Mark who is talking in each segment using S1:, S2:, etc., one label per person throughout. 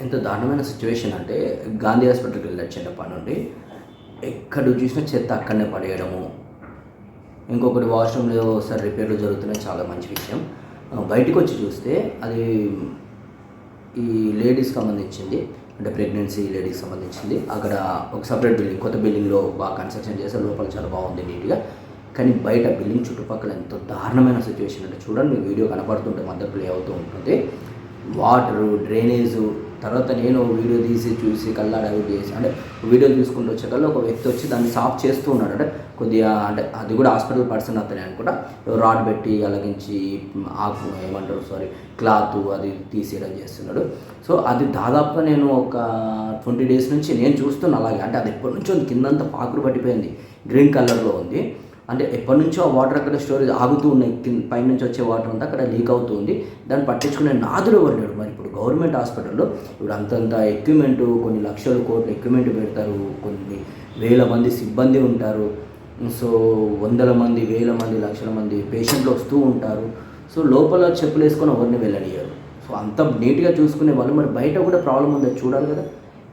S1: ఎంత దారుణమైన సిచ్యువేషన్ అంటే గాంధీ హాస్పిటల్కి వెళ్ళాడు చిన్నప్పటి నుండి. ఎక్కడ చూసినా చెత్త అక్కడనే పడేయడము. ఇంకొకటి వాష్రూమ్లో ఒకసారి రిపేర్లు జరుగుతున్నాయి, చాలా మంచి విషయం. బయటకు వచ్చి చూస్తే అది ఈ లేడీస్కి సంబంధించింది, అంటే ప్రెగ్నెన్సీ లేడీస్కి సంబంధించింది. అక్కడ ఒక సపరేట్ బిల్డింగ్, కొత్త బిల్డింగ్లో బాగా కన్స్ట్రక్షన్ చేస్తే లోపల చాలా బాగుంది నీట్గా. కానీ బయట బిల్డింగ్ చుట్టుపక్కల ఎంతో దారుణమైన సిచ్యువేషన్ అంటే చూడండి, మీకు వీడియో కనపడుతుంటే మధ్య ప్లే అవుతూ ఉంటుంది. Water, drainage. తర్వాత నేను వీడియో చూసి కళ్ళాడవి చేసి, అంటే వీడియో చూసుకుంటూ వచ్చేకల్లా ఒక వ్యక్తి వచ్చి దాన్ని సాఫ్ చేస్తూ ఉన్నాడు. అంటే కొద్దిగా, అంటే అది కూడా హాస్పిటల్ పర్సన్ అతనే అనుకుంటా. రాడ్ పెట్టి అలగించి క్లాత్ అది తీసేయడం చేస్తున్నాడు. సో అది దాదాపుగా నేను ఒక 20 days నుంచి నేను చూస్తున్నా అలాగే. అంటే అది ఎప్పటి నుంచో కిందంతా పాకురు పట్టిపోయింది, గ్రీన్ కలర్లో ఉంది. అంటే ఎప్పటి నుంచో ఆ వాటర్ అక్కడ స్టోరేజ్ ఆగుతూ ఉన్నాయి, పైనుంచి వచ్చే వాటర్ అంతా అక్కడ లీక్ అవుతుంది. దాన్ని పట్టించుకునే నాదుడు పడ్డాడు. మరి ఇప్పుడు గవర్నమెంట్ హాస్పిటల్లో ఇప్పుడు అంతంత ఎక్విప్మెంటు, కొన్ని లక్షల కోట్ల ఎక్విప్మెంట్ పెడతారు, కొన్ని వేల మంది సిబ్బంది ఉంటారు. సో వందల మంది, వేల మంది, లక్షల మంది పేషెంట్లు వస్తూ ఉంటారు. సో లోపల చెప్పులు వేసుకొని ఎవరిని వెళ్ళనియ్యారు. సో అంత నీట్గా చూసుకునే వాళ్ళు, మరి బయట కూడా ప్రాబ్లం ఉందో చూడాలి కదా.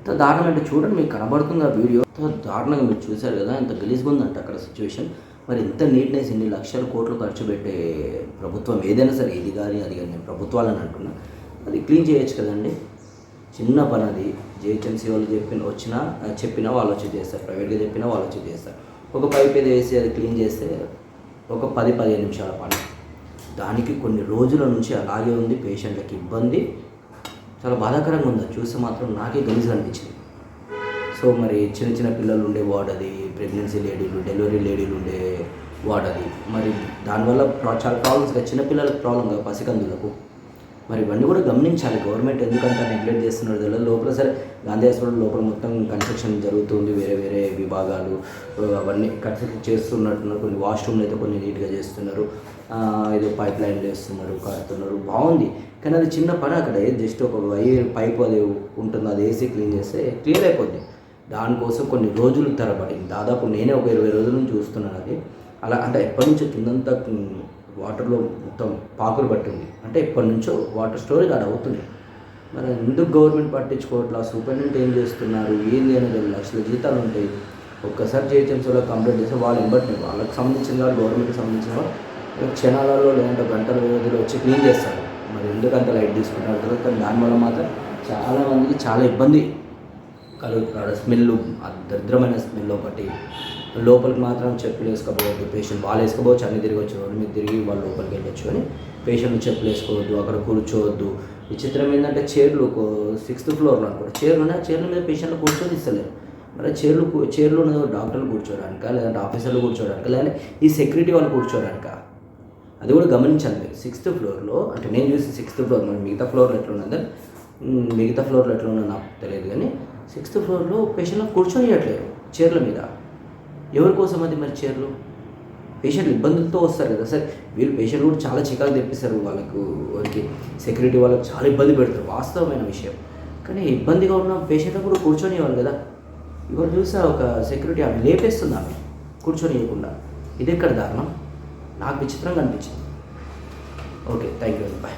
S1: ఎంత దారుణం అంటే చూడండి, మీకు కనబడుతుంది ఆ వీడియో. ఎంత దారుణంగా మీరు చూశారు కదా, ఎంత గలీజ్గా ఉందంట అక్కడ సిచ్యువేషన్. మరి ఇంత నీట్నెస్, ఇన్ని లక్షల కోట్లు ఖర్చు పెట్టే ప్రభుత్వం ఏదైనా సరే, ఇది కానీ అది కానీ, నేను ప్రభుత్వాలని అంటున్నా, అది క్లీన్ చేయొచ్చు కదండి. చిన్న పని అది. జిహెచ్ఎంసీ వాళ్ళు చెప్పినా వాళ్ళు వచ్చి చేస్తారు, ప్రైవేట్గా చెప్పినా వాళ్ళు వచ్చి చేస్తారు. ఒక పైప్ ఏదో వేసి అది క్లీన్ చేస్తే ఒక 10-15 నిమిషాల పని. దానికి కొన్ని రోజుల నుంచి అలాగే ఉంది, పేషెంట్లకు ఇబ్బంది. చాలా బాధాకరంగా ఉంది అది చూస్తే మాత్రం. నాకే గలీజ్గా అనిపించింది. సో మరి చిన్న పిల్లలు ఉండే వార్డ్ అది, ప్రెగ్నెన్సీ లేడీలు, డెలివరీ లేడీలు ఉండే వార్డ్ అది. మరి దానివల్ల చాలా ప్రాబ్లమ్స్గా, చిన్నపిల్లలకు ప్రాబ్లం కదా, పసికందులకు. మరి ఇవన్నీ కూడా గమనించాలి గవర్నమెంట్. ఎందుకంటే నెగ్లెక్ట్ చేస్తున్నారు తెలియదు. లోపల సరే గాంధీ హాస్పిటల్ లోపల మొత్తం కన్స్ట్రక్షన్ జరుగుతుంది, వేరే వేరే విభాగాలు అవన్నీ కన్స్ట్రక్షన్ చేస్తున్నట్టున్నారు. కొన్ని వాష్రూమ్లు అయితే కొన్ని నీట్గా చేస్తున్నారు, ఏదో పైప్ లైన్ చేస్తున్నారు, కడుతున్నారు, బాగుంది. కానీ అది చిన్న పని. అక్కడ జస్ట్ ఒక పైప్ అది ఉంటుంది, అది వేసి క్లీన్ చేస్తే క్లియర్ అయిపోద్ది. దానికోసం కొన్ని రోజులు తరబడింది. దాదాపు నేనే ఒక 20 రోజుల నుంచి చూస్తున్నాను అది. అలా అంటే ఎప్పటి నుంచో కిందంతా వాటర్లో మొత్తం పాకులు పట్టింది. అంటే ఎప్పటి నుంచో వాటర్ స్టోరేజ్ ఆడ అవుతుంది. మరి ఎందుకు గవర్నమెంట్ పట్టించుకోవట్లా, సూపరింటెండెంట్ ఏం చేస్తున్నారు, ఏంది అనేది లక్షల జీతాలు ఉంటాయి. ఒక్కసారి జిహెచ్ఎంసీలో కంప్లైంట్ చేస్తే వాళ్ళు ఎంబట్టిన వాళ్ళకి సంబంధించిన వాళ్ళు, గవర్నమెంట్కి సంబంధించిన వాళ్ళు క్షణాలలో లేదంటే గంటల వ్యవధిలో వచ్చి క్లీన్ చేస్తారు. మరి ఎందుకంత లైట్ తీసుకుంటారు తర్వాత దానివల్ల మాత్రం చాలామందికి చాలా ఇబ్బంది కలుగుతున్నాడు. స్మెల్, దరిద్రమైన స్మెల్ ఒకటి. లోపలికి మాత్రం చెప్పులు వేసుకోవద్దు పేషెంట్. వాళ్ళు వేసుకోవచ్చు, అన్ని తిరిగి వచ్చేవాడు, మీరు తిరిగి వాళ్ళు లోపలికి వెళ్ళొచ్చు అని. పేషెంట్ చెప్పులు వేసుకోవద్దు, అక్కడ కూర్చోవద్దు. విచిత్రం ఏంటంటే చైర్లు 6th floor అనుకోండి, చైర్ల మీద పేషెంట్లు కూర్చొని ఇస్తలేరు. మరి చైర్లు డాక్టర్లు కూర్చోవడానిక, లేదంటే ఆఫీసర్లు కూర్చోవడానిక, లేదంటే ఈ సెక్యూరిటీ వాళ్ళు కూర్చోవడానిక, అది కూడా గమనించాలి మీరు. 6th floorలో, అంటే నేను చూసి 6th floor, మరి మిగతా ఫ్లోర్లో ఎట్లా నాకు తెలియదు. కానీ 6th floorలో పేషెంట్లు కూర్చొనియట్లేరు చైర్ల మీద. ఎవరి కోసం అది మరి చైర్లు? పేషెంట్లు ఇబ్బందులతో వస్తారు కదా. సరే వీళ్ళు పేషెంట్లు కూడా చాలా చికాకు తెప్పిస్తారు, వారికి సెక్యూరిటీ వాళ్ళకి చాలా ఇబ్బంది పెడతారు, వాస్తవమైన విషయం. కానీ ఇబ్బందిగా ఉన్న పేషెంట్లు కూడా కూర్చొనివ్వాలి కదా. ఎవరు చూసా ఒక సెక్యూరిటీ ఆమె లేపేస్తుంది, ఆమె కూర్చొనివ్వకుండా. ఇది ఎక్కడ దారుణం? నాకు విచిత్రంగా అనిపించింది. Okay, thank you, bye.